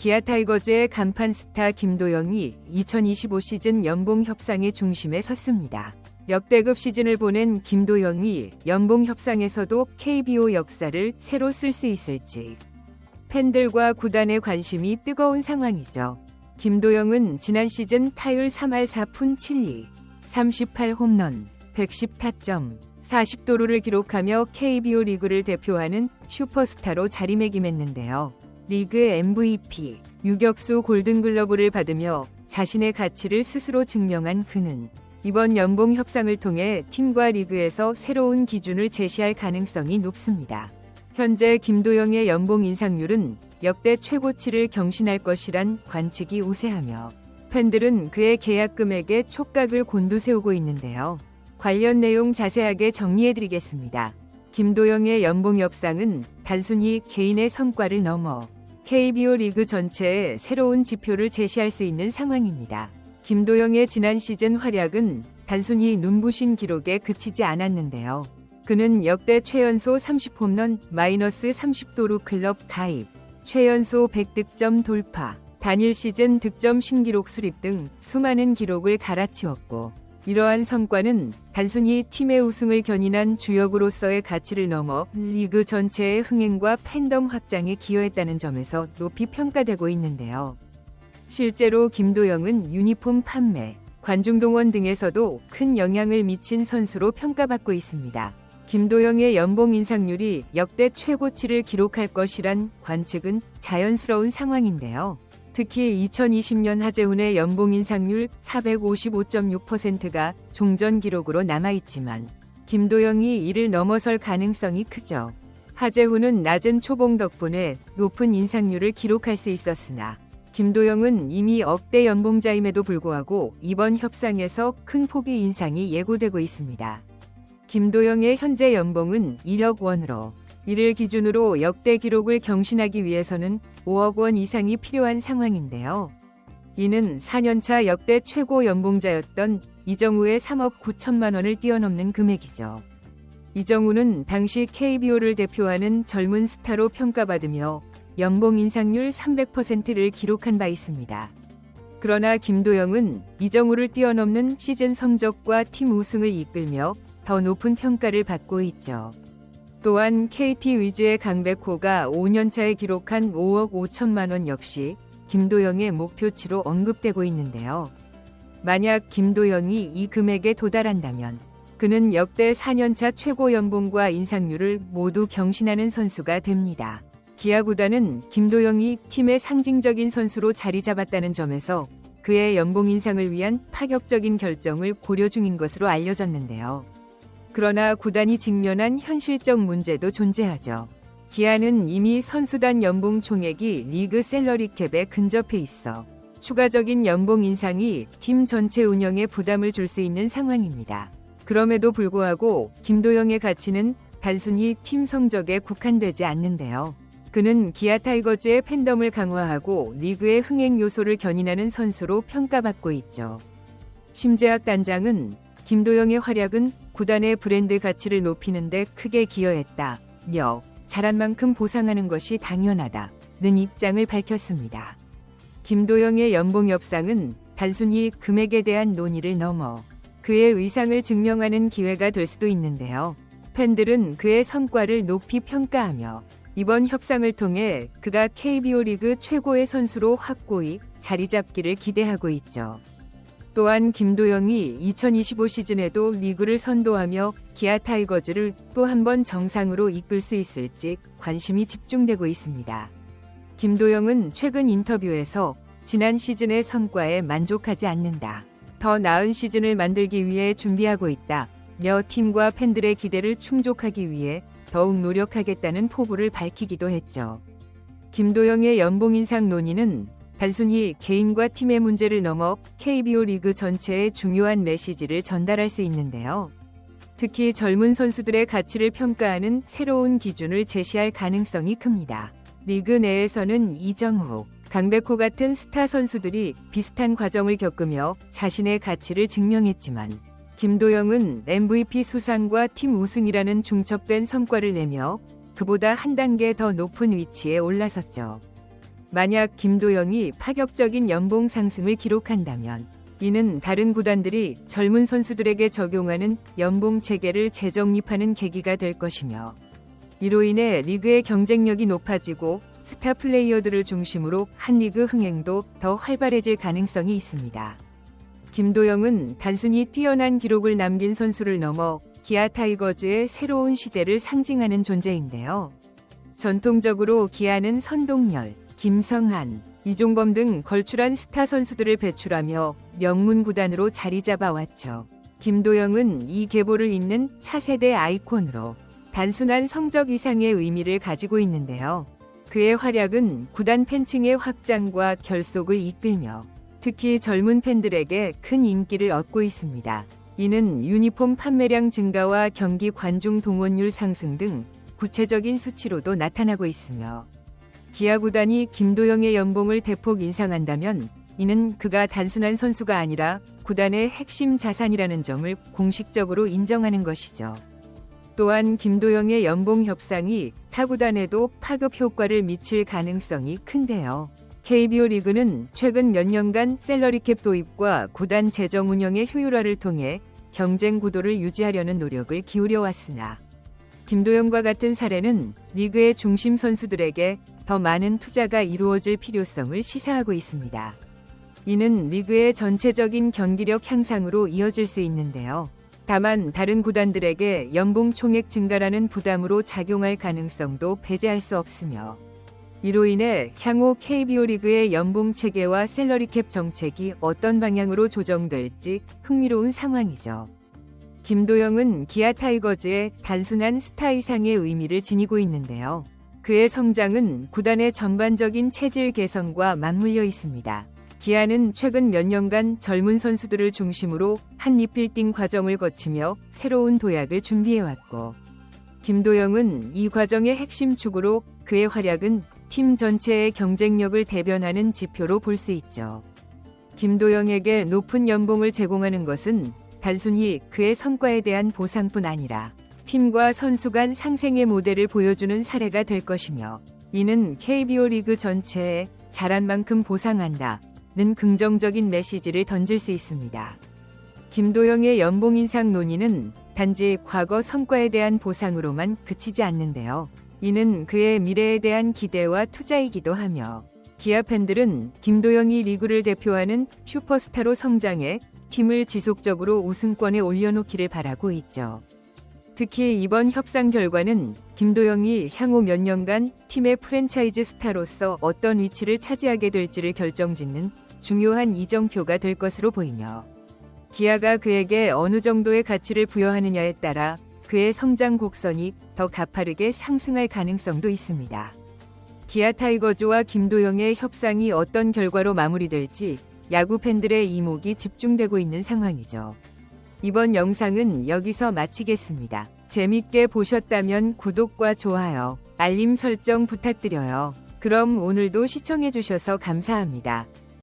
기아 타이거즈의 간판 스타 김도영이 2025 시즌 연봉 협상의 중심에 섰습니다. 역대급 시즌을 보낸 김도영이 연봉 협상에서도 KBO 역사를 새로 쓸 수 있을지 팬들과 구단의 관심이 뜨거운 상황이죠. 김도영은 지난 시즌 타율 3할 4푼 7리, 38홈런, 110타점, 40도루를 기록하며 KBO 리그를 대표하는 슈퍼스타로 자리매김했는데요. 리그 MVP, 유격수 골든글러브를 받으며 자신의 가치를 스스로 증명한 그는 이번 연봉 협상을 통해 팀과 리그에서 새로운 기준을 제시할 가능성이 높습니다. 현재 김도영의 연봉 인상률은 역대 최고치를 경신할 것이란 관측이 우세하며 팬들은 그의 계약 금액에 촉각을 곤두세우고 있는데요. 관련 내용 자세하게 정리해드리겠습니다. 김도영의 연봉 협상은 단순히 개인의 성과를 넘어 KBO 리그 전체에 새로운 지표를 제시할 수 있는 상황입니다. 김도영의 지난 시즌 활약은 단순히 눈부신 기록에 그치지 않았는데요. 그는 역대 최연소 30홈런, 마이너스 30도루 클럽 가입, 최연소 100득점 돌파, 단일 시즌 득점 신기록 수립 등 수많은 기록을 갈아치웠고 이러한 성과는 단순히 팀의 우승을 견인한 주역으로서의 가치를 넘어 리그 전체의 흥행과 팬덤 확장에 기여했다는 점에서 높이 평가되고 있는데요. 실제로 김도영은 유니폼 판매, 관중 동원 등에서도 큰 영향을 미친 선수로 평가받고 있습니다. 김도영의 연봉 인상률이 역대 최고치를 기록할 것이란 관측은 자연스러운 상황인데요. 특히 2020년 하재훈의 연봉 인상률 455.6%가 종전 기록으로 남아있지만 김도영이 이를 넘어설 가능성이 크죠. 하재훈은 낮은 초봉 덕분에 높은 인상률을 기록할 수 있었으나 김도영은 이미 억대 연봉자임에도 불구하고 이번 협상에서 큰 폭의 인상이 예고되고 있습니다. 김도영의 현재 연봉은 1억 원으로 이를 기준으로 역대 기록을 경신하기 위해서는 5억 원 이상이 필요한 상황인데요. 이는 4년차 역대 최고 연봉자였던 이정우의 3억 9천만 원을 뛰어넘는 금액이죠. 이정우는 당시 KBO를 대표하는 젊은 스타로 평가받으며 연봉 인상률 300%를 기록한 바 있습니다. 그러나 김도영은 이정우를 뛰어넘는 시즌 성적과 팀 우승을 이끌며 더 높은 평가를 받고 있죠. 또한 KT 위즈의 강백호가 5년차에 기록한 5억 5천만 원 역시 김도영의 목표치로 언급되고 있는데요. 만약 김도영이 이 금액에 도달한다면 그는 역대 4년차 최고 연봉과 인상률을 모두 경신하는 선수가 됩니다. 기아 구단은 김도영이 팀의 상징적인 선수로 자리 잡았다는 점에서 그의 연봉 인상을 위한 파격적인 결정을 고려 중인 것으로 알려졌는데요. 그러나 구단이 직면한 현실적 문제도 존재하죠. 기아는 이미 선수단 연봉 총액이 리그 셀러리캡에 근접해 있어 추가적인 연봉 인상이 팀 전체 운영에 부담을 줄 수 있는 상황입니다. 그럼에도 불구하고 김도영의 가치는 단순히 팀 성적에 국한되지 않는데요. 그는 기아 타이거즈의 팬덤을 강화하고 리그의 흥행 요소를 견인하는 선수로 평가받고 있죠. 심재학 단장은 김도영의 활약은 구단의 브랜드 가치를 높이는 데 크게 기여했다며 잘한 만큼 보상하는 것이 당연하다는 입장을 밝혔습니다. 김도영의 연봉 협상은 단순히 금액에 대한 논의를 넘어 그의 의상을 증명하는 기회가 될 수도 있는데요. 팬들은 그의 성과를 높이 평가하며 이번 협상을 통해 그가 KBO 리그 최고의 선수로 확고히 자리 잡기를 기대하고 있죠. 또한 김도영이 2025 시즌에도 리그를 선도하며 기아 타이거즈를 또 한 번 정상으로 이끌 수 있을지 관심이 집중되고 있습니다. 김도영은 최근 인터뷰에서 지난 시즌의 성과에 만족하지 않는다. 더 나은 시즌을 만들기 위해 준비하고 있다며 팀과 팬들의 기대를 충족하기 위해 더욱 노력하겠다는 포부를 밝히기도 했죠. 김도영의 연봉 인상 논의는 단순히 개인과 팀의 문제를 넘어 KBO 리그 전체에 중요한 메시지를 전달할 수 있는데요. 특히 젊은 선수들의 가치를 평가하는 새로운 기준을 제시할 가능성이 큽니다. 리그 내에서는 이정후, 강백호 같은 스타 선수들이 비슷한 과정을 겪으며 자신의 가치를 증명했지만 김도영은 MVP 수상과 팀 우승이라는 중첩된 성과를 내며 그보다 한 단계 더 높은 위치에 올라섰죠. 만약 김도영이 파격적인 연봉 상승을 기록한다면 이는 다른 구단들이 젊은 선수들에게 적용하는 연봉 체계를 재정립하는 계기가 될 것이며, 이로 인해 리그의 경쟁력이 높아지고 스타 플레이어들을 중심으로 한 리그 흥행도 더 활발해질 가능성이 있습니다. 김도영은 단순히 뛰어난 기록을 남긴 선수를 넘어 기아 타이거즈의 새로운 시대를 상징하는 존재인데요. 전통적으로 기아는 선동열, 김성한, 이종범 등 걸출한 스타 선수들을 배출하며 명문 구단으로 자리 잡아왔죠. 김도영은 이 계보를 잇는 차세대 아이콘으로 단순한 성적 이상의 의미를 가지고 있는데요. 그의 활약은 구단 팬층의 확장과 결속을 이끌며 특히 젊은 팬들에게 큰 인기를 얻고 있습니다. 이는 유니폼 판매량 증가와 경기 관중 동원율 상승 등 구체적인 수치로도 나타나고 있으며, 기아 구단이 김도영의 연봉을 대폭 인상한다면 이는 그가 단순한 선수가 아니라 구단의 핵심 자산이라는 점을 공식적으로 인정하는 것이죠. 또한 김도영의 연봉 협상이 타 구단에도 파급 효과를 미칠 가능성이 큰데요. KBO 리그는 최근 몇 년간 셀러리캡 도입과 구단 재정 운영의 효율화를 통해 경쟁 구도를 유지하려는 노력을 기울여 왔으나, 김도영과 같은 사례는 리그의 중심 선수들에게 더 많은 투자가 이루어질 필요성을 시사하고 있습니다. 이는 리그의 전체적인 경기력 향상으로 이어질 수 있는데요. 다만 다른 구단들에게 연봉 총액 증가라는 부담으로 작용할 가능성도 배제할 수 없으며, 이로 인해 향후 KBO 리그의 연봉 체계와 셀러리캡 정책이 어떤 방향으로 조정될지 흥미로운 상황이죠. 김도영은 기아 타이거즈의 단순한 스타 이상의 의미를 지니고 있는데요. 그의 성장은 구단의 전반적인 체질 개선과 맞물려 있습니다. 기아는 최근 몇 년간 젊은 선수들을 중심으로 한 리빌딩 과정을 거치며 새로운 도약을 준비해왔고, 김도영은 이 과정의 핵심 축으로 그의 활약은 팀 전체의 경쟁력을 대변하는 지표로 볼 수 있죠. 김도영에게 높은 연봉을 제공하는 것은 단순히 그의 성과에 대한 보상뿐 아니라 팀과 선수 간 상생의 모델을 보여주는 사례가 될 것이며, 이는 KBO 리그 전체에 잘한 만큼 보상한다는 긍정적인 메시지를 던질 수 있습니다. 김도영의 연봉 인상 논의는 단지 과거 성과에 대한 보상으로만 그치지 않는데요. 이는 그의 미래에 대한 기대와 투자이기도 하며, 기아 팬들은 김도영이 리그를 대표하는 슈퍼스타로 성장해 팀을 지속적으로 우승권에 올려놓기를 바라고 있죠. 특히 이번 협상 결과는 김도영이 향후 몇 년간 팀의 프랜차이즈 스타로서 어떤 위치를 차지하게 될지를 결정짓는 중요한 이정표가 될 것으로 보이며, 기아가 그에게 어느 정도의 가치를 부여하느냐에 따라 그의 성장 곡선이 더 가파르게 상승할 가능성도 있습니다. 기아 타이거즈와 김도영의 협상이 어떤 결과로 마무리될지 야구 팬들의 이목이 집중되고 있는 상황이죠. 이번 영상은 여기서 마치겠습니다. 재밌게 보셨다면 구독과 좋아요, 알림 설정 부탁드려요. 그럼 오늘도 시청해주셔서 감사합니다.